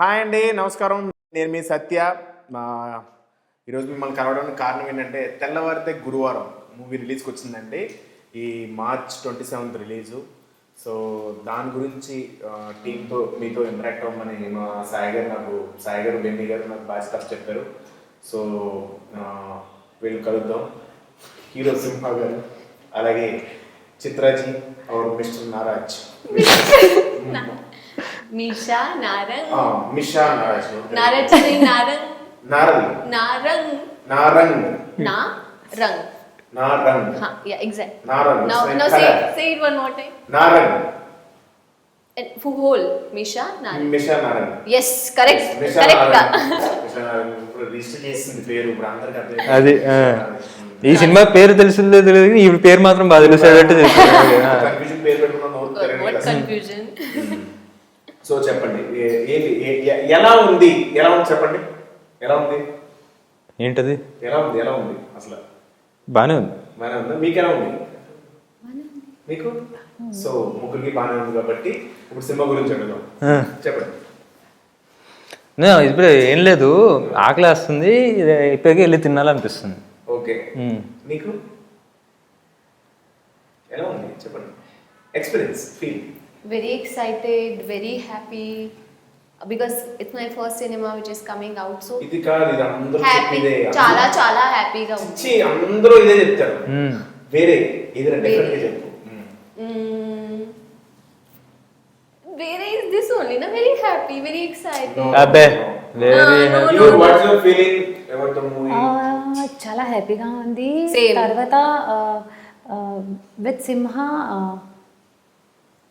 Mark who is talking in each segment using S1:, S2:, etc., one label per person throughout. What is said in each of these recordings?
S1: Hi అండి, నమస్కారం. నేను మీ సత్య. ఈరోజు మిమ్మల్ని కలవడానికి కారణం ఏంటంటే తెల్లవారితే గురువారం మూవీ రిలీజ్కి వచ్చిందండి. ఈ మార్చ్ 27 రిలీజు. సో దాని గురించి టీంతో మీతో ఇంటరాక్ట్ అవ్వమని మా సాయి గారు బెన్నీ గారు నాకు బాగా స్టఫ్ చెప్పారు. సో వీళ్ళు కలుద్దాం. హీరో సింహ గారు, అలాగే చిత్రాజీ और मिस्टर नाराज
S2: मिशा नारंग
S1: मिशा नाराज
S2: नाराज नहीं नारंग
S1: नारंग
S2: नारंग
S1: नारंग
S2: नारंग
S1: नारंग
S2: हाँ yeah exact
S1: Narang
S2: now say it one more time
S1: Narang
S2: and for whole Misha Narang
S1: Misha Narang
S2: yes correct
S1: Misha
S2: correct
S1: Misha Narang ఇప్పుడు రిజిస్టర్ చేసింది పేరు ఇప్పుడు అందరికీ అర్థం
S3: అది ఈ సినిమా పేరు తెలిసిందో తెలియదు, ఈ పేరు మాత్రం బాగా తెలిసేటట్టు
S1: కన్ఫ్యూజన్ పేరు పెట్టుకున్నాను.
S2: what confusion
S1: సో చెప్పండి, ఎలా ఉంది చెప్పండి. ఎలా ఉంది
S3: ఏంటది?
S1: ఎలా ఉంది అసలు?
S3: బానే ఉంది.
S1: బానే ఉందా? మీకు ఎలా ఉంది? మీకు సో ముగ్గురికి బానే ఉంది కాబట్టి ఇప్పుడు సినిమా గురించి అడుగుదాం. చెప్పండి.
S3: ఇప్పుడు ఏం లేదు, ఆకలి వేస్తుంది, ఇప్పటికే వెళ్ళి తినాలనిపిస్తుంది.
S1: ఓకే, నీకు ఎలా ఉంది చెప్పండి, experience, feel?
S2: very excited, very happy because it's my first cinema which is coming out, so
S1: ఇది కాదు, ఇది అందరూ
S2: happy,
S1: చెప్పేదే.
S2: చాలా చాలా హ్యాపీగా ఉంది.
S1: అందరూ ఇదే చెప్తారు. వేరే ఏదైనా డిఫరెంట్ గా చెప్పు.
S2: వేరే is this only na very happy, very excited.
S3: అబ్బే very
S1: You, what's your feeling about the movie?
S4: చాలా హ్యాపీగా ఉంది.
S2: Same.
S4: తర్వాత విత్ సింహ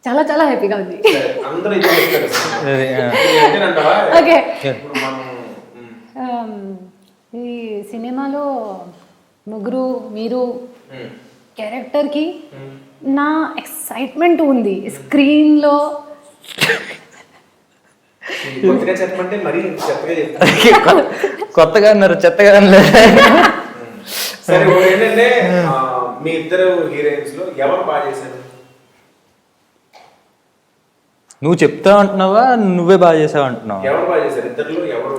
S4: చాలా చాలా హ్యాపీగా ఉంది.
S1: అందరూ ఇదే చెప్తారు. అంతేనంటావా?
S4: ఓకే,
S1: ఇప్పుడు మనం
S4: ఈ సినిమాలో ముగ్గురు మీరు క్యారెక్టర్కి నా ఎక్సైట్మెంట్ ఉంది స్క్రీన్లో.
S1: కొత్తగా చెప్పమంటే మరీ చెత్తగా చెప్తాను.
S3: కొత్తగా అన్నారు, చెత్తగా అన్నారు.
S1: సరే, ఏంటంటే మీ ఇద్దరు హీరోయిన్స్ లో ఎవరు బాగా చేశారు?
S3: నువ్వు చెప్తా అంటున్నావా, నువ్వే బాగా చేసావు అంటున్నావా?
S1: ఎవరు బాగా చేశారు ఇద్దరులో? ఎవరు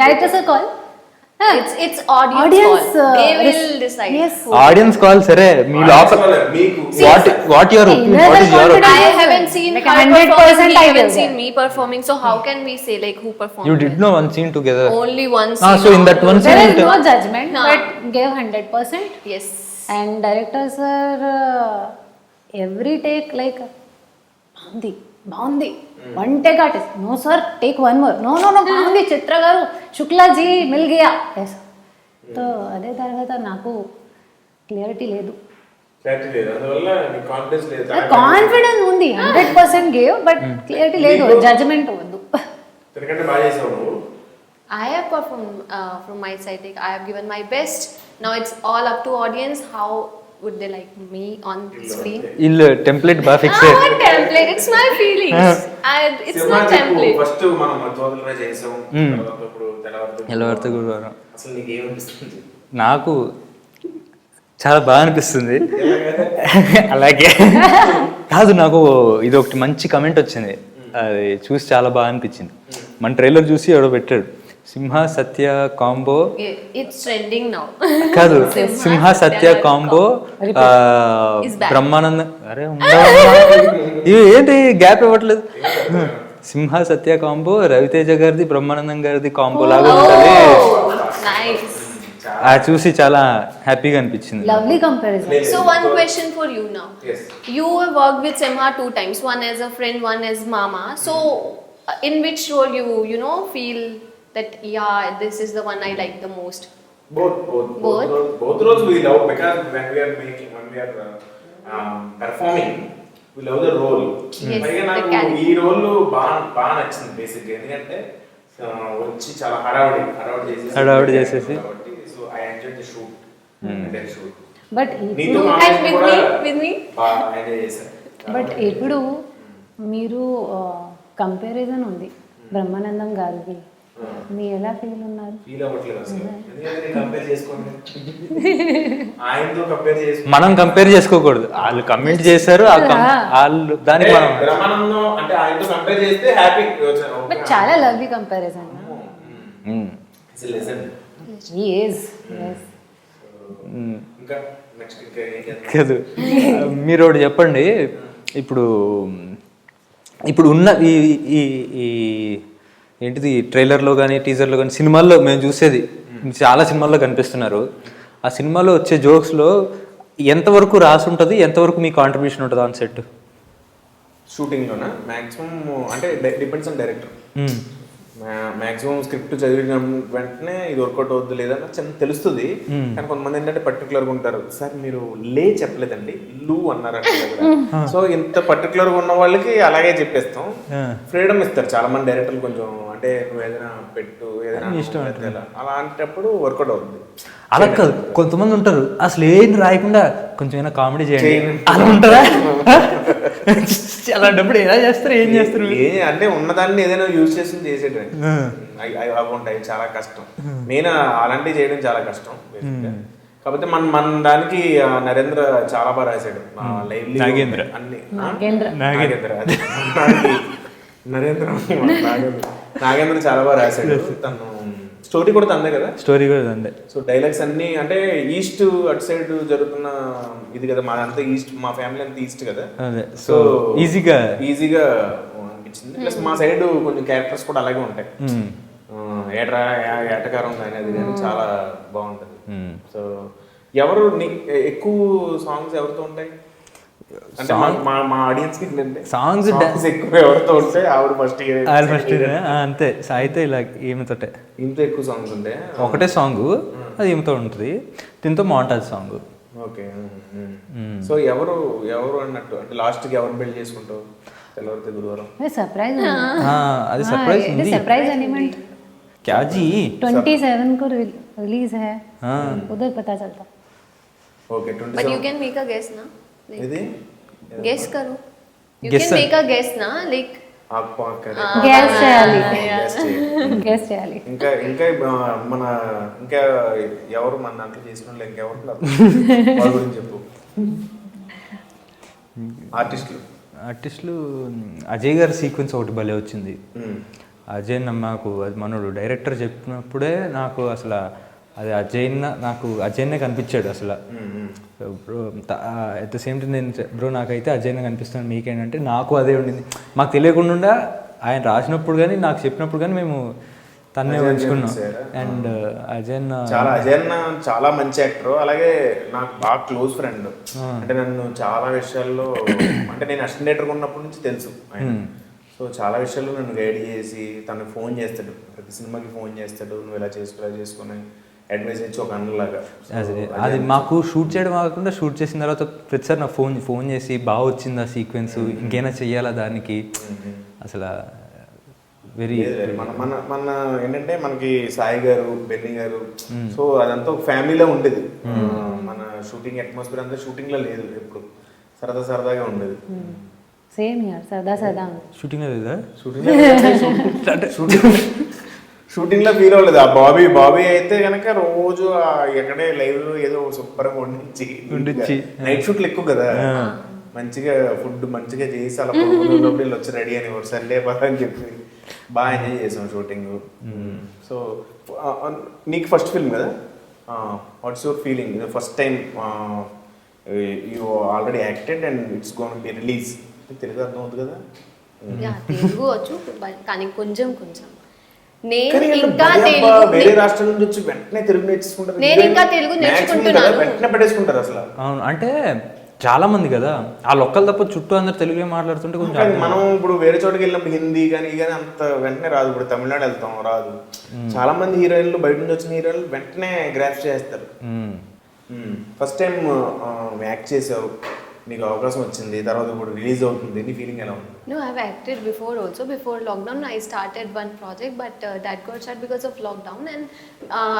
S4: director sir call,
S2: It's audience call. They will decide.
S3: Audience call. సరే, మీ లోపల
S1: మీకు
S3: what your what is your
S2: I haven't seen
S4: Like
S2: her
S4: 100%
S2: performing,
S4: I
S2: he
S4: will
S2: haven't
S4: say.
S2: seen me performing, so how can we say like who performed?
S3: You did no one seen together.
S2: Only one
S3: Ah,
S2: scene.
S3: so in that one
S4: there
S3: scene
S4: is no judgment,
S2: No.
S4: but gave 100%.
S2: Yes.
S4: And director sir every take like బాగుంది one take artist, no sir take one more, no బాగుంది చిత్ర గారు, Shuklaji mill Gaya. So అదే తర్వాత నాకు clarity లేదు, confidence ఉంది 100% gave, but clarity లేదు, judgement వద్దు.
S2: I have performed from my side. Like, I have given my best. Now it's all up to audience. How would they like me on screen?
S3: ఇల్ template బాగా fix
S2: Ah, what template? It's my feelings. It's not template.
S1: First మనం తోదలరా చేసాం, తర్వాత ఇప్పుడు
S3: తెల్లవారితే గురువారం.
S1: అసలు నీకు ఏమనిపిస్తుంది?
S3: నాకు చాలా బాగా అనిపిస్తుంది. అలాగే కాదు, నాకు ఇది ఒకటి మంచి కమెంట్ వచ్చింది, అది చూసి చాలా బాగా అనిపించింది. మన ట్రైలర్ చూసి ఎవడో పెట్టాడు, సింహ సత్య కాంబో.
S2: It's trending now.
S3: కాదు, సింహ సత్య కాంబో
S2: Is back.
S3: బ్రహ్మానందం. అరే ఇవి ఏంటి గ్యాప్ ఇవ్వట్లేదు. సింహ సత్య కాంబో రవితేజ గారిది బ్రహ్మానందం గారిది కాంబో లాగా ఉంటుంది.
S2: Nice.
S3: అది చూసి చాలా హ్యాపీగా అనిపించింది.
S4: Lovely comparison.
S2: So one question for you now.
S1: Yes.
S2: You have worked with Simha 2 times, one as a friend, one as mama. So in which role you know feel that yeah, this is the one I like the most?
S1: Both roles we love, because when we are performing we love the role.
S2: Yes,
S1: పైగా
S2: the
S1: నాకు
S2: character.
S1: ఈ role బాగా నచ్చింది బేసిక్గా, ఎందుకంటే వచ్చి చాలా హడావుడి చేసేసి కాబట్టి so I enjoy the shoot.
S4: But
S1: నీతో
S4: ఇప్పుడు
S2: And with me?
S1: బాగా ఎంజాయ్ చేశాను.
S4: బట్ ఇప్పుడు మీరు కంపారిజన్ ఉంది బ్రహ్మానందం గారికి మీ ఎలా ఫీల్ ఉన్నారు?
S1: ఫీల్ అవ్వట్లేదు అసలు, ఎందుకంటే కంపేర్ చేసుకోండి, ఆయనతో కంపేర్ చేసుకోండి.
S3: మనం కంపేర్ చేసుకోకూడదు, వాళ్ళు కమెంట్ చేశారు, వాళ్ళు దానికి మనం
S1: బ్రహ్మానందం అంటే ఆయనతో కంపేర్ చేస్తే హ్యాపీ.
S4: బట్ చాలా లవ్లీ కంపారిజన్. హి ఈజ్
S1: ఇంకా నెక్స్ట్ ఇంకా ఏం చేద్దాం?
S3: కాదు, మీరు ఒకటి చెప్పండి. ఇప్పుడు ఇప్పుడు ఉన్న ఈ ఈ ఈ ఏంటిది ట్రైలర్లో కానీ టీజర్లో కానీ సినిమాల్లో మేము చూసేది చాలా సినిమాల్లో కనిపిస్తున్నారు. ఆ సినిమాలో వచ్చే జోక్స్లో ఎంతవరకు రాసి ఉంటుంది, ఎంతవరకు మీ కాంట్రిబ్యూషన్ ఉంటుంది ఆన్ సెట్?
S1: షూటింగ్లోనా మ్యాక్సిమం అంటే depends on director. Maximum script చదివిన వెంటనే ఇది వర్కౌట్ అవుద్దు లేదన్న చిన్న తెలుస్తుంది. కానీ కొంతమంది ఏంటంటే పర్టికులర్గా ఉంటారు, సార్ మీరు లే చెప్పలేదండి లూ అన్నారంటే. సో ఇంత పర్టికులర్గా ఉన్న వాళ్ళకి అలాగే చెప్పేస్తాం, ఫ్రీడమ్ ఇస్తారు చాలా మంది డైరెక్టర్లు. కొంచెం అంటే నువ్వు ఏదైనా పెట్టు, ఏదైనా ఇష్టం అలాంటప్పుడు వర్కౌట్ అవుతుంది.
S3: అలా కాదు, కొంతమంది ఉంటారు అసలు ఏం రాయకుండా కొంచెం ఏమైనా కామెడీ చేయండి అలా ఉంటారా? అలాంటప్పుడు ఎలా చేస్తారు, ఏం చేస్తారు?
S1: అంటే ఉన్నదాన్ని ఏదైనా యూజ్ చేసి చేసేటండి అవి ఉంటాయి, చాలా కష్టం. నేను అలాంటివి చేయడం చాలా కష్టం. కాకపోతే మన దానికి నరేంద్ర చాలా బాగా రాశాడు.
S3: నాగేంద్ర
S1: అన్ని నాగేంద్ర చాలా బాగా రాశాడు. తను స్టోరీ కూడా తందే కదా,
S3: స్టోరీ కూడా తందే.
S1: సో డైలాగ్స్ అన్ని అంటే ఈస్ట్ అటు సైడ్ జరుగుతున్న ఇది కదా, మాదంతా ఈస్ట్, మా ఫ్యామిలీ అంతా ఈస్ట్ కదా,
S3: సో ఈజీగా
S1: అనిపించింది. ప్లస్ మా సైడ్ కొంచెం క్యారెక్టర్స్ కూడా అలాగే ఉంటాయి, ఏటకారం కానీ అది కానీ చాలా బాగుంటుంది. సో ఎవరు ఎక్కువ సాంగ్స్ ఎవరితో ఉంటాయి అంటే మా ఆడియన్స్ కి ఏంటంటే
S3: సాంగ్స్
S1: ఎక్కువ ఎవరితో ఉంటే ఆవిడ ఫస్ట్
S3: అంతే. సాయితే ఇలా ఈమెతోటే
S1: ఇంత ఎక్కువ సాంగ్స్ ఉంటాయి.
S3: ఒకటే సాంగ్ అది ఈమెతో ఉంటుంది, దీంతో మాంటాజ్ సాంగ్.
S1: ఓకే. సో ఎవరు అన్నట్టు అంటే లాస్ట్ కి ఎవరు బిల్డ్ చేసుకుంటావు తెల్లవారితే గురువారం?
S4: सरप्राइज
S3: అది సర్ప్రైజ్ ఉంది.
S4: सरप्राइज एलिमेंट
S3: क्या जी
S4: 27 को रिलीज है, उधर पता चलता.
S1: Okay.
S2: But you can make a guess na.
S1: ఇది
S2: Guess करो. You
S3: Guess
S2: can make a guess na, like
S4: gas చేయాలి, గెస్ చేయాలి.
S1: ఇంకా మన ఇంకా ఎవరు మన దాంట్లో చేసిన వాళ్ళు ఇంకెవరు వాళ్ళ గురించి చెప్పు.
S3: ఆర్టిస్టులు అజయ్ గారి సీక్వెన్స్ ఒకటి భలే వచ్చింది. అజయ్ నాకు అది మనోడు డైరెక్టర్ చెప్పినప్పుడే నాకు అసలు అది అజయ్నే కనిపించాడు అసలు. Bro at the same time నేను బ్రో నాకైతే అజయ్నే కనిపిస్తున్నాను, మీకేంటంటే నాకు అదే ఉండింది. మాకు తెలియకుండా ఆయన రాసినప్పుడు కానీ నాకు చెప్పినప్పుడు కానీ మేము తన్నే ఉంచుకున్నాం. అండ్ అజయ్
S1: చాలా మంచి యాక్టర్, అలాగే నాకు బాగా క్లోజ్ ఫ్రెండ్. అంటే నన్ను చాలా విషయాల్లో అంటే నేను అసిస్టెంట్ డైరెక్టర్ ఉన్నప్పటి నుంచి తెలుసు ఆయన. సో చాలా విషయాల్లో నన్ను గైడ్ చేసి తను ఫోన్ చేస్తాడు, ప్రతి సినిమాకి ఫోన్ చేస్తాడు, నువ్వు ఇలా చేసుకుని అడ్వైస్ ఇచ్చి ఒక అన్నలాగా.
S3: అది మాకు షూట్ చేయడం కాకుండా షూట్ చేసిన తర్వాత ప్రతిసారి నాకు ఫోన్ చేసి బాగా వచ్చింది ఆ సీక్వెన్స్, ఇంకేనా చెయ్యాలా దానికి, అసలు వెరీ
S1: మన ఏంటంటే మనకి సాయి గారు, బెన్నీ గారు, సో అదంతా ఒక ఫ్యామిలీలో ఉండేది. మన షూటింగ్ అట్మాస్ఫియర్ అంతా షూటింగ్ లో లేదు, ఎప్పుడు సరదాగా ఉండేది.
S4: సేమ్ యార్, సరదా
S3: షూటింగ్ లేదా,
S1: షూటింగ్ లో ఫీల్ అవ్వలేదు. ఆ బాబీ అయితే కనుక రోజు ఎక్కడే లైవ్ ఏదో సూపర్గా వండించి నైట్ షూట్లు ఎక్కువ కదా, మంచిగా ఫుడ్ మంచిగా చేసి అలా లోపల వచ్చి రెడీ అని సండే పద అని చెప్పి బాగా ఎంజాయ్ చేసాం షూటింగ్. సో నీకు ఫస్ట్ ఫిల్మ్ కదా, what's your feeling first time you already acted and it's gonna be release? Telugu అర్థం అవుతుంది కదా?
S2: తెలుగు వచ్చు కానీ కొంచెం
S1: వేరే రాష్ట్రం నుంచి వచ్చి వెంటనే తెలుగు నేర్చుకుంటారు,
S2: నేను ఇంకా తెలుగు నేర్చుకుంటున్నాను,
S1: వెంటనే పెట్టేసుకుంటారు అసలు.
S3: అవును, అంటే చాలా మంది కదా వాళ్ళు ఒక్కరు తప్ప చుట్టూ అందరు తెలుగులో మాట్లాడుతుంటే కొంచెం.
S1: మనం ఇప్పుడు వేరే చోటుకి వెళ్ళినప్పుడు హిందీ కానీ అంత వెంటనే రాదు. ఇప్పుడు తమిళనాడు వెళ్తాం రాదు. చాలా మంది హీరోయిన్లు బయట నుంచి వచ్చిన హీరోయిన్లు వెంటనే గ్రాఫ్ చేస్తారు. ఫస్ట్ టైం యాక్ట్ చేసావు, నీకు అవకాశం వచ్చింది, తర్వాత ఇప్పుడు రిలీజ్ అవుతుంది, నీ ఫీలింగ్ ఎలా ఉంది?
S2: No, I've acted before also. Before lockdown, I started one project, but that got shut because of lockdown, and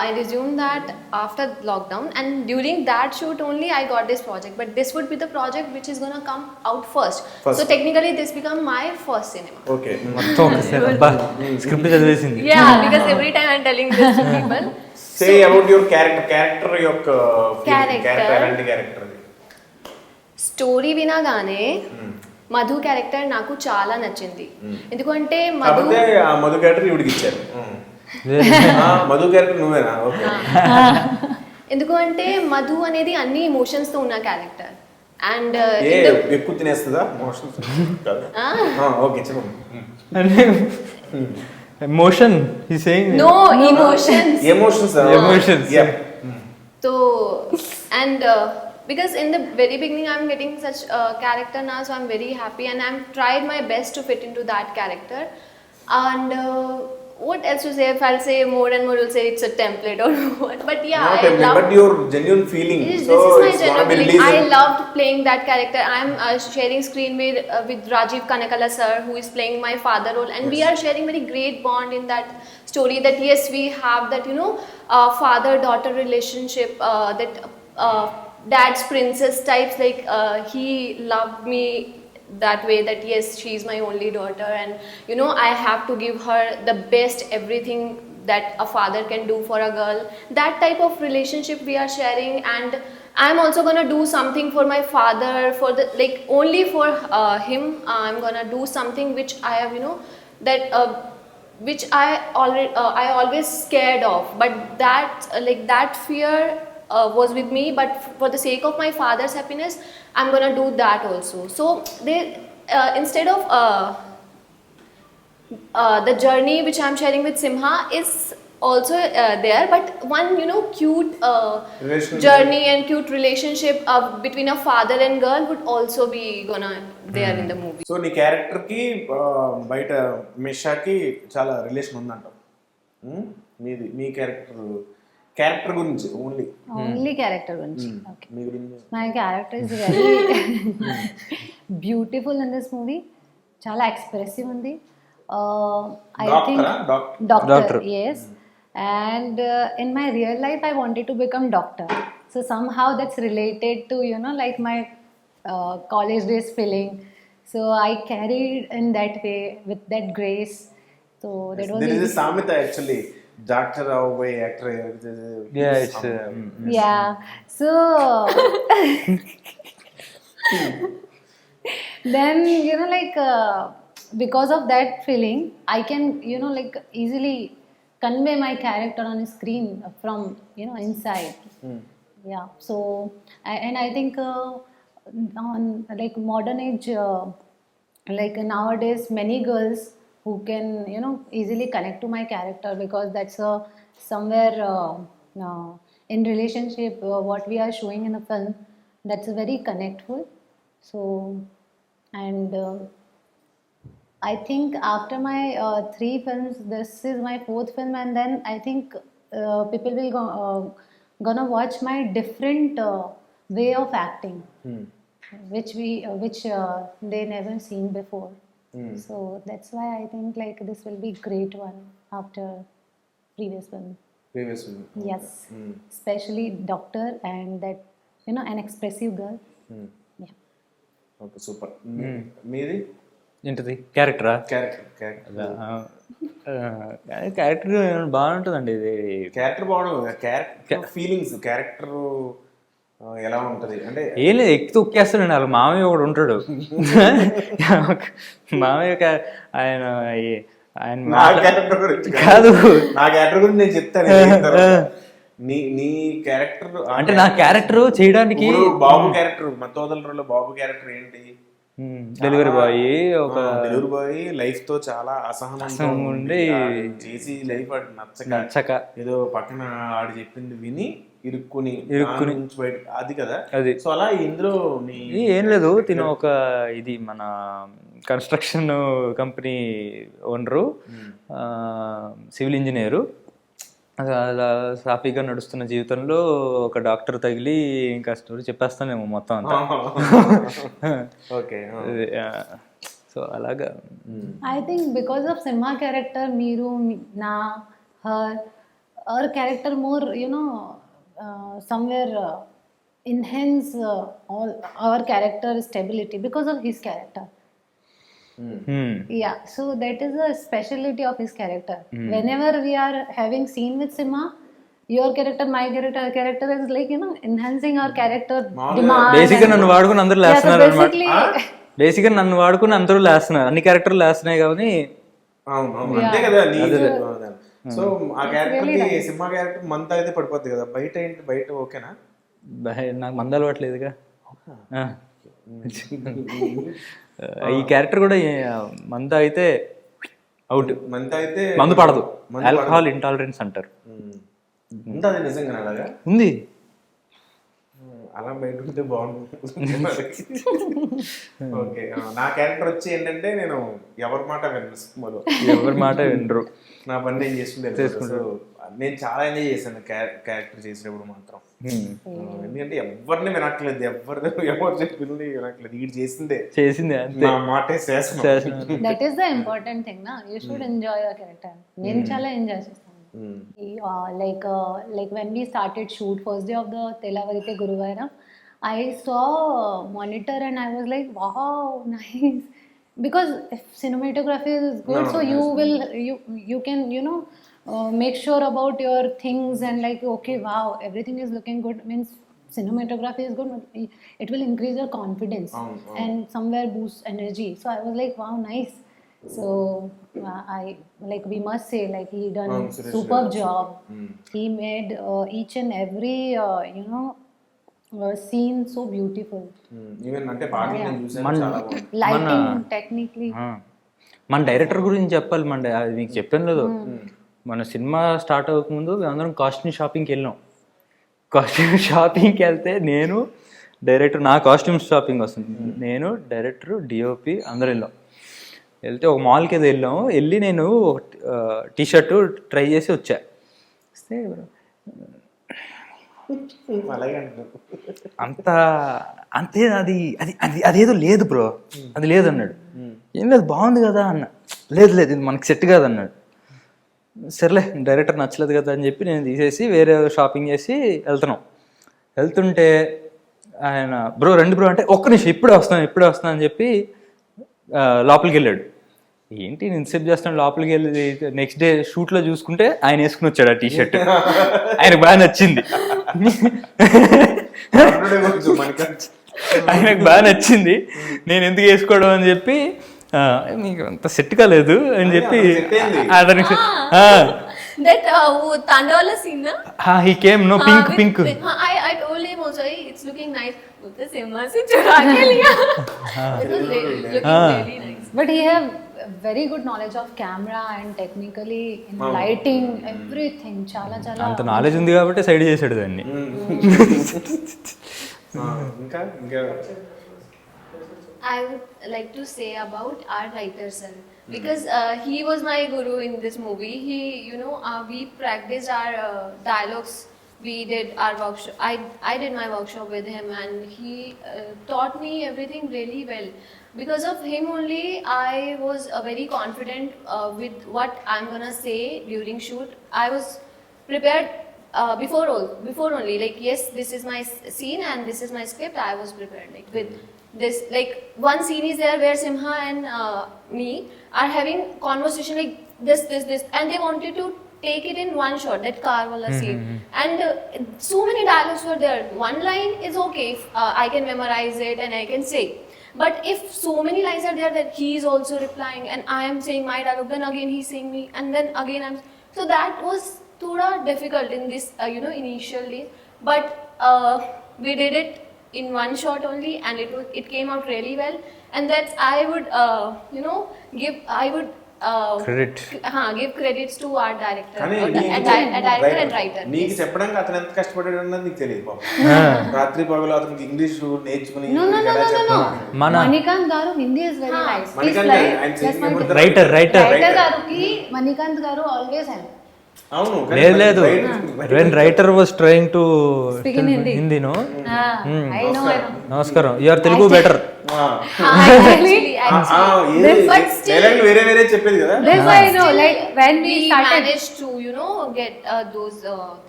S2: I resumed that after lockdown. And during that shoot only, I got this project. But this would be the project which is gonna come out first.
S1: First.
S2: So technically, this become my first cinema.
S1: Okay.
S3: మొత్తం ఒకసారి అబ్బా script చదివేసింది.
S2: Yeah, because every time I'm telling this to people.
S1: Say about your character యొక్క
S2: Character.
S1: Character ఎలాంటి character అది?
S2: Story వినగానే Madhu character నాకు చాలా నచ్చింది. ఎందుకంటే మధు
S1: కాకపోతే ఆ మధు క్యారెక్టర్ ఇవిడికి ఇచ్చారు. మధు క్యారెక్టర్ నువ్వేనా? ఓకే.
S2: ఎందుకు అంటే మధు అనేది అన్ని ఎమోషన్స్ తో ఉన్న క్యారెక్టర్. అండ్
S1: ఎక్కువ తినేస్తుందా మోషన్స్? ఓకే చెప్పండి.
S3: Emotion he saying
S2: no emotions.
S3: Emotions.
S2: So and because in the very beginning I'm getting such a character now, so I'm very happy and I'm tried my best to fit into that character. And what else to say? If I'll say more and more, will say it's a template or what. But yeah,
S1: Not
S2: I
S1: template,
S2: love.
S1: but your genuine feeling.
S2: This
S1: So
S2: is my
S1: it's gonna
S2: genuine
S1: be
S2: feeling. I
S1: released.
S2: loved playing that character. I'm sharing screen with Rajiv Kanakala sir, who is playing my father role, and we are sharing very great bond in that story. That yes, we have that father-daughter relationship. That dad's princess types. Like he loved me that way. That yes, she's my only daughter, and I have to give her the best everything that a father can do for a girl. That type of relationship we are sharing, and I'm also gonna do something for my father, for the only for him. I'm gonna do something which I have that which I always scared of, but that that fear was with me, but for the sake of my father's happiness, I'm gonna do that also. So they instead of the journey which I'm sharing with Simha is also there, but one cute
S1: Relationship.
S2: journey and cute relationship between a father and girl would also be gonna there in the movie.
S1: So నీ character కి బయట మిషాకి చాలా relation ఉందంట. మీ character గురించి
S4: only character గురించి. Okay,
S1: మీ గురించి
S4: my character is very beautiful in this movie. చాలా expressive ఉంది. I think doctor, yes. And in my real life I wanted to become doctor, so somehow that's related to like my college days feeling, so I carried in that way with that grace. So that was
S1: there is
S4: easy.
S1: a samita actually, doctor away actor.
S3: Yeah, it's
S4: Yeah, so then because of that feeling I can easily convey my character on screen from inside. Yeah, so and I think on modern age, nowadays many girls who can easily connect to my character, because that's somewhere in relationship what we are showing in the film, that's very connectful. So and I think after my 3 films, this is my 4th film, and then I think people will gonna watch my different way of acting, which they never seen before. So that's why I think this will be great one after previous film. Yes, especially doctor and that an expressive girl. Yeah.
S1: Okay super. మీది
S3: ఏంటిది క్యారెక్టరా?
S1: Character
S3: character బాగుంటుందండి. ఇది
S1: character బాగుంటుంది. Character feelings, character ఎలా ఉంటది అంటే
S3: ఏం లేదు, ఎక్కి తొక్కేస్తాడండి. వాళ్ళ మామయ్య ఒకడు ఉంటాడు. మామయ్య ఆయన
S1: నా క్యారెక్టర్ గురించి
S3: కాదు,
S1: నా క్యారెక్టర్ గురించి నేను చెప్తాను. నీ క్యారెక్టర్
S3: అంటే నా క్యారెక్టర్ చేయడానికి
S1: బాబు క్యారెక్టర్, మత్తోదలలో బాబు క్యారెక్టర్ ఏంటి?
S3: డెలివరీ బాయ్, ఒక
S1: డెలివరీ బాయ్ లైఫ్ తో చాలా అసహనం ఉండి చేసి లైఫ్ నచ్చక ఏదో పక్కన ఆడు చెప్పింది విని ఇరుక్కుని బయట, అది కదా అది. సో అలా ఇందులో
S3: ఏం లేదు, తిను ఒక ఇది మన construction company owner, civil engineer. అలా సాఫీగా నడుస్తున్న జీవితంలో ఒక డాక్టర్ తగిలి ఇంకా స్టోరీ చెప్పేస్తానేమో మొత్తం అంతా.
S1: ఓకే.
S3: సో అలాగా
S4: I think because of Simha character, Meeru, Na, her character more, somewhere enhance all our character stability because of his character. Yeah, so that is a specialty of his character. Whenever we are having scene with Simha, your character, my character, her character is like, enhancing our character demand.
S3: బేసిక్గా నన్ను వాడుకుని అందరూ
S4: Yeah, so
S3: లేస్తున్నారు అనమాట.
S4: basically,
S3: బేసిక్గా నన్ను వాడుకుని అందరూ లేస్తున్నారు, అన్ని క్యారెక్టర్లు లేస్తున్నాయి కానీ
S1: అవును అంతే కదా. సో ఆ క్యారెక్టర్ కి సింహ క్యారెక్టర్ మంత్ అయితే పడిపోద్ది కదా. బయట ఏంటి, బయట ఓకేనా?
S3: నాకు మంద అలవాట్లేదుగా. ఈ క్యారెక్టర్ కూడా మంద అయితే అవుట్,
S1: మంత్ అయితే
S3: మందు పడదు, ఆల్కహాల్ ఇంటాలరెన్స్ అంటారు.
S1: ఉంటుంది నిజంగా అలాగా
S3: ఉంది.
S1: అలా బయట ఉంటే బాగుంటుంది. ఓకే. నా క్యారెక్టర్ వచ్చి ఏంటంటే నేను ఎవరి మాట విన్నాను సినిమాలో.
S3: ఎవరి మాట వినరు,
S1: నా పని నేను చేసుకుంటాను. నేను చాలా ఎంజాయ్ చేశాను క్యారెక్టర్ చేసినప్పుడు మాత్రం. ఎందుకంటే ఎవరిని వినట్లేదు, ఎవరు చెప్పింది వినట్లేదు, వీడు చేసిందే నా మాటే శాసనం.
S4: that is the important thing, na. You should enjoy your character. నేను చాలా ఎంజాయ్ చేస్తాను. Like when we started shoot first day of the Telavarite Guruvayuram, I saw monitor and I was like, wow, nice. Because if cinematography is good, so you can make sure about your things and like, okay, wow, everything is looking good, means cinematography is good, it will increase your confidence and somewhere boost energy. So I was like, wow, nice. So I like, we must say, like, he done superb job. He made each and every scene so beautiful.
S1: Even అంటే పాటలు నేను చూసాను, చాలా బాగుంది.
S4: Lighting technically.
S3: మన director గురించి చెప్పాలి. అది మీకు చెప్పాను లేదు, మన సినిమా స్టార్ట్ అవ్వకముందు అందరం కాస్ట్యూమ్ షాపింగ్కి వెళ్ళాం. కాస్ట్యూమ్ షాపింగ్కి వెళ్తే నేను డైరెక్టర్, నా కాస్ట్యూమ్ షాపింగ్ వస్తుంది, నేను డైరెక్టర్, డిఓపి అందరూ వెళ్తే ఒక మాల్కి ఏదో వెళ్ళాము. వెళ్ళి నేను ఒక టీషర్ట్ ట్రై చేసి వచ్చా. వస్తే అంతే అది అది అది అదేదో లేదు బ్రో, అది లేదన్నాడు. ఏం లేదు, బాగుంది కదా అన్న. లేదు ఇది మనకి సెట్ కాదన్నాడు. సర్లే, డైరెక్టర్ నచ్చలేదు కదా అని చెప్పి నేను తీసేసి వేరే షాపింగ్ చేసి వెళ్తుంటే ఆయన బ్రో రండి బ్రో అంటే, ఒక్క నిమిషం ఇప్పుడే వస్తాను అని చెప్పి లోపలికి వెళ్ళాడు. ఏంటి నేను ఇన్సెప్ట్ చేస్తాను, లోపలికి వెళ్ళి నెక్స్ట్ డే షూట్లో చూసుకుంటే ఆయన వేసుకుని వచ్చాడు ఆ టీషర్ట్. ఆయనకు బాగా నచ్చింది, ఆయనకు బాగా నచ్చింది. నేను ఎందుకు వేసుకోవడం అని చెప్పి, మీకు అంత సెట్ కాలేదు అని చెప్పి అతనికి
S2: that Tandawala scene, na?
S3: he came, no, pink.
S2: I told him also, hey, it's looking nice. The Simha se chura ke liya. It was looking really nice.
S4: But he have very good knowledge of camera and technically in lighting, everything. Chala
S3: అంత knowledge ఉంది కాబట్టి side చేసాడు దాన్ని.
S1: ఇంకా
S2: I would like to say about our writer sir, because he was my guru in this movie. He, we practiced our dialogues. We did our workshop. I did my workshop with him, and he taught me everything really well. Because of him only, I was very confident with what I'm gonna say during shoot. I was prepared before only. Like, yes, this is my scene and this is my script. I was prepared, like, with this, like, one scene is there where Simha and me are having conversation like this, and they wanted to take it in one shot, that car wala scene. And so many dialogues were there. One line is okay if I can memorize it and I can say. But if so many lines are there that he is also replying and I am saying my dialogue, then again he's saying me, and then again I'm... So that was thoda difficult in this, initial days. But we did it in one shot only, and it came out really well. And that's, I would give credits to our director, director and writer.
S1: నీకు చెప్పడానికి అతను ఎంత కష్టపడ్డాడు అన్నది నీకు తెలియదు పాపం. రాత్రి పగలు అతనికి ఇంగ్లీష్ నేర్చుకుని
S4: No. Manikant garu Hindi is very nice.
S1: Manikant
S4: He's like,
S3: writer
S4: writer garu ki Manikant garu always help.
S1: అవును
S3: లేదు లేదు when writer was trying to
S4: Speak in Hindi.
S3: Hindi no
S4: I know.
S3: నమస్కారం you are Telugu better
S2: Actually,
S1: but still వేరే వేరే చెప్పేది కదా.
S4: This I know. Like when we
S2: we
S4: started.
S2: managed to get those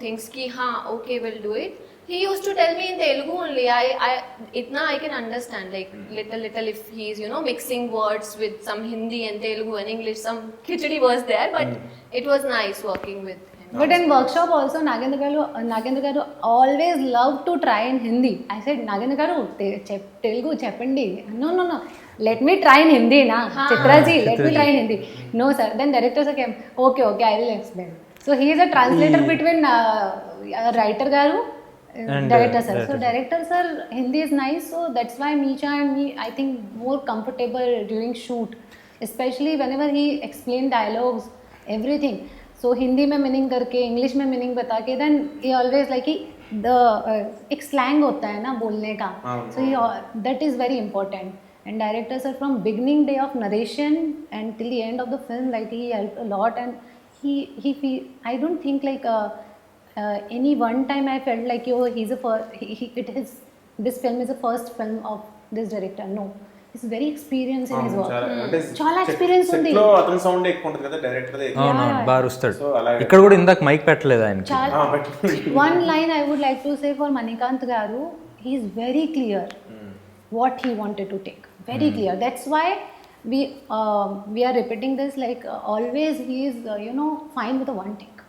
S2: things ki okay, we'll do it. He used to tell me in Telugu only. I itna I can understand, like little if he's mixing words with some Hindi and Telugu and English, some khichdi was there, but it was nice working with him.
S4: But in workshop also, Nagendra garu always loved to try in Hindi. I said, Nagendra garu, Telugu cheppandi. No. Let me try in Hindi, na. Chitra ji, let me try in Hindi. No, sir. Then director sir came. Okay, I will explain. So he is a translator between writer garu and director sir. So director sir, Hindi is nice. So that's why Meesha and me, I think, more comfortable during shoot, especially whenever he explained dialogues, everything. So Hindi में meaning करके English में meaning बता के then he always like कि the एक slang होता है ना बोलने का, so that is very important. And director sir from beginning day of narration and till the end of the film, like he help a lot. And he I don't think like any one time I felt like he's a this film is the first film of this director. No, he's very experienced in his work. చాలా experience ఉంది.
S1: లో అతని sound ఎక్కువ ఉంటుంది కదా director they.
S3: అవునవును బాగా వస్తాడు.
S1: So, అలాగే.
S3: ఇక్కడ కూడా ఇందాక మైక్ పెట్టలేదు ఆయనకి.
S4: One line I would like to say for Manikant garu, he is very clear what he wanted to take. Very clear. That's why we are repeating this, like always he is fine with a one take,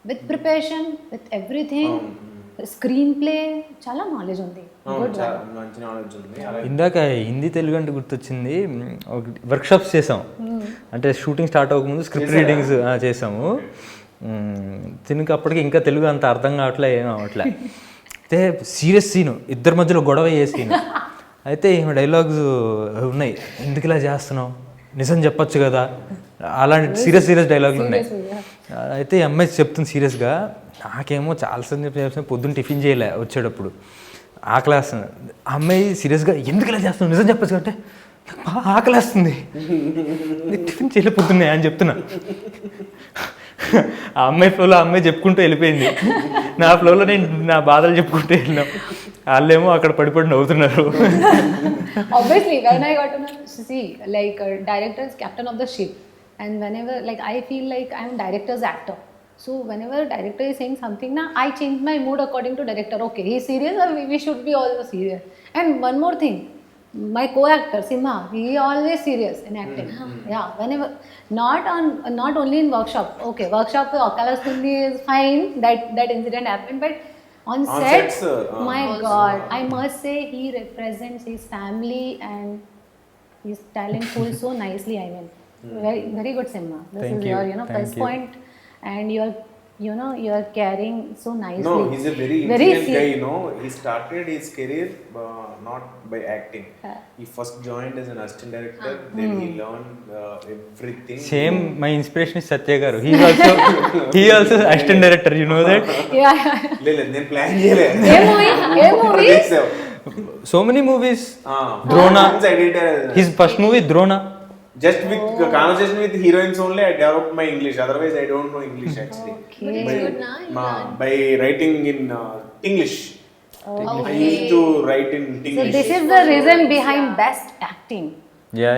S4: with preparation, with everything. Screenplay చాలా knowledge ఉంది. Good
S1: మంచి knowledge ఉంది. అలాగే
S3: ఇందాక హిందీ తెలుగు అంటే గుర్తొచ్చింది, workshops చేసాం. అంటే షూటింగ్ స్టార్ట్ అవ్వకముందు స్క్రిప్ట్ రీడింగ్స్ చేసాము. దీనికి అప్పటికి ఇంకా తెలుగు అంత అర్థం కావట్లే, ఏం అవ్వట్లే. అయితే సీరియస్ సీను, ఇద్దరి మధ్యలో గొడవ అయ్యే సీను. అయితే ఈమె డైలాగ్స్ ఉన్నాయి, ఎందుకు ఇలా చేస్తున్నావు, నిజం చెప్పొచ్చు కదా, అలాంటి సీరియస్ డైలాగులు ఉన్నాయి. అయితే ఈ అమ్మాయి చెప్తుంది సీరియస్గా, నాకేమో చాలాసార్లు చెప్పిన పొద్దున్న టిఫిన్ చేయలే, వచ్చేటప్పుడు ఆకలేస్తుంది. ఆ అమ్మాయి సీరియస్గా ఎందుకు ఇలా చేస్తున్నావు, నిజం చెప్పచ్చు అంటే నాకు బాగా ఆకలేస్తుంది, టిఫిన్ చేయలే పొద్దున్నే అని చెప్తున్నా. ఆ అమ్మాయి ఫ్లోలో ఆ అమ్మాయి చెప్పుకుంటూ వెళ్ళిపోయింది, నా ఫ్లోలో నేను నా బాధలు చెప్పుకుంటూ వెళ్ళినాం. వాళ్ళేమో అక్కడ పడిపడి నవ్వుతున్నారు.
S4: Obviously, when I got to know, see, like director is captain of the ship, and whenever, like, I feel like I'm director's actor. So whenever director is saying something, na, I change my mood according to director. Okay, he's serious, or we should be also serious. And one more thing, my co-actor Simha, he always serious in acting. Yeah, whenever, not only in workshop. Okay, workshop Okalastundi is fine. That incident happened, but on set,
S1: sets,
S4: my God, I must say he represents his family and his talent pool so nicely. I mean, very good, Simha. This
S3: Thank
S4: is
S3: you.
S4: your
S3: Thank
S4: plus
S3: you.
S4: point, and you are carrying so nicely.
S1: No, he's a very intelligent guy. He started his career not by acting. He first joined as an assistant director, then he learned everything.
S3: Same my inspiration is Satya garu. He also assistant director, you know that.
S4: Yeah.
S1: లేదు నేను plan చేయలేదు.
S4: ఏ movie?
S3: So many movies. Drona, his first movie Drona.
S1: Just with conversation with heroines only, I developed my English. Otherwise, I don't know English actually.
S2: But it's good na.
S1: By writing in English. I used to write in
S4: So
S1: English.
S4: this is the reason behind best acting.
S3: Yeah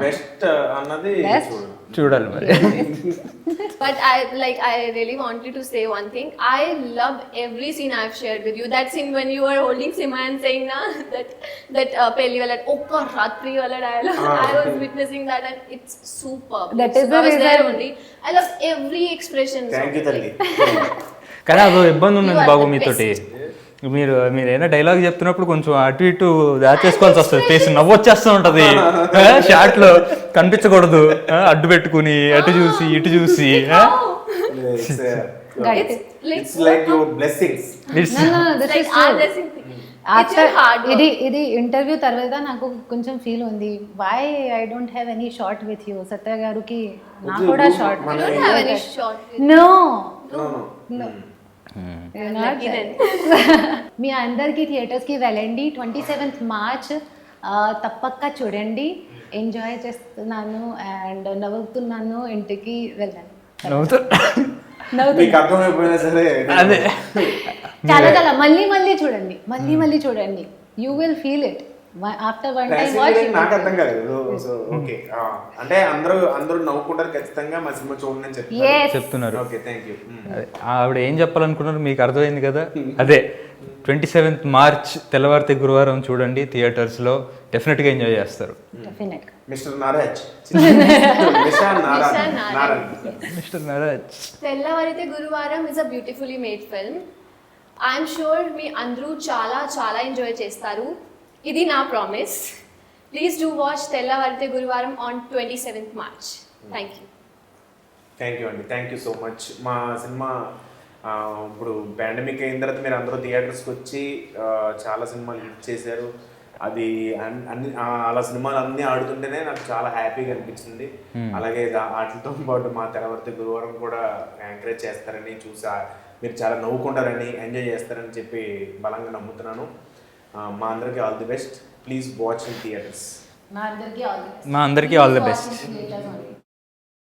S1: Best అన్నది
S4: Best?
S1: చూడు.
S3: చూడాలి మరి.
S2: But I really wanted to say one thing. I love every scene I've shared with you. That scene when you were holding Sima and saying na that Pehli wala okka ratri wala dialogue. I was witnessing that and it's superb.
S4: That is
S2: So
S4: the
S2: I was there
S4: reason.
S2: only. I love every expression.
S1: Thank you తల్లి.
S3: కానీ అదో ఇబ్బంది ఉన్నది
S2: You are
S3: Babu
S2: the
S3: మీతోటి. మీరు ఏదైనా dialogue చెప్తున్నప్పుడు కొంచెం అటు ఇటు దాచేసుకోవాల్సి వస్తుంది, ఫేస్ నవ్వు వచ్చేస్తూ ఉంటది షార్ట్ లో, కనిపించకూడదు, అడ్డు పెట్టుకుని అటు చూసి ఇటు చూసి.
S1: It's like your blessings.
S4: No, this
S2: Like
S4: is
S2: our
S4: true.
S2: blessing thing.
S4: After
S2: It's a hard work.
S4: ఇది ఇంటర్వ్యూ తర్వాత నాకు కొంచెం ఫీల్ ఉంది, why I don't have any short with you. Satya గారికి నాకు కూడా short.
S2: You don't have any short.
S4: No
S1: No.
S2: Lucky then.
S4: మీ అందరికీ థియేటర్స్కి వెళ్ళండి. 27th March తప్పక చూడండి. ఎంజాయ్ చేస్తున్నాను అండ్ నవ్వుతున్నాను, ఇంటికి వెళ్ళండి.
S3: నవ్వుతారు.
S4: నవ్వుతుంది.
S1: మీకు అర్థమైపోయినా సరే
S3: అదే
S4: చాలా చాలా మళ్ళీ చూడండి, మళ్ళీ చూడండి. You will feel it after one time watch.
S1: నాకు అర్థం కాలేదు. సో ఓకే, అంటే అందరూ నవ్వుకుంటారు ఖచ్చితంగా మా సినిమా చూడండి అని
S3: చెప్తున్నారు.
S1: Okay, thank you.
S3: అదే, ఆవిడ ఏం చెప్పాలనుకున్నారు మీకు అర్థమైంది కదా. అదే 27th మార్చ్ తెల్లవారితే గురువారం చూడండి థియేటర్స్లో, డెఫినెట్గా ఎంజాయ్ చేస్తారు.
S4: Definite.
S1: Mister Naraj
S3: mister Naraj.
S2: Tellavarithe Guruvaram is a beautifully made film. I'm sure మీ అందరూ చాలా చాలా ఎంజాయ్ చేస్తారు. ఇది నా ప్రామిస్. ప్లీజ్ డూ వాచ్ తెల్లవారితే గురువారం on 27th March. Thank you.
S1: Thank you అండి, థ్యాంక్ యూ సో మచ్. మా సినిమా ఇప్పుడు పాండమిక్ అయిన తర్వాత మీరు అందరూ థియేటర్స్కి వచ్చి చాలా సినిమాలు హిట్ చేశారు. అది అన్ని అలా సినిమాలు అన్నీ ఆడుతుంటేనే నాకు చాలా హ్యాపీగా అనిపించింది. అలాగే వాటితో పాటు మా తెల్లవారితే గురువారం కూడా ఎంకరేజ్ చేస్తారని చూసా, మీరు చాలా నవ్వుకుంటారని, ఎంజాయ్ చేస్తారని చెప్పి బలంగా నమ్ముతున్నాను. మా అందరికీ all the best. Please watch in theatres.
S4: మా అందరికీ ఆల్ ది బెస్ట్.
S3: మా అందరికీ ఆల్ ది బెస్ట్.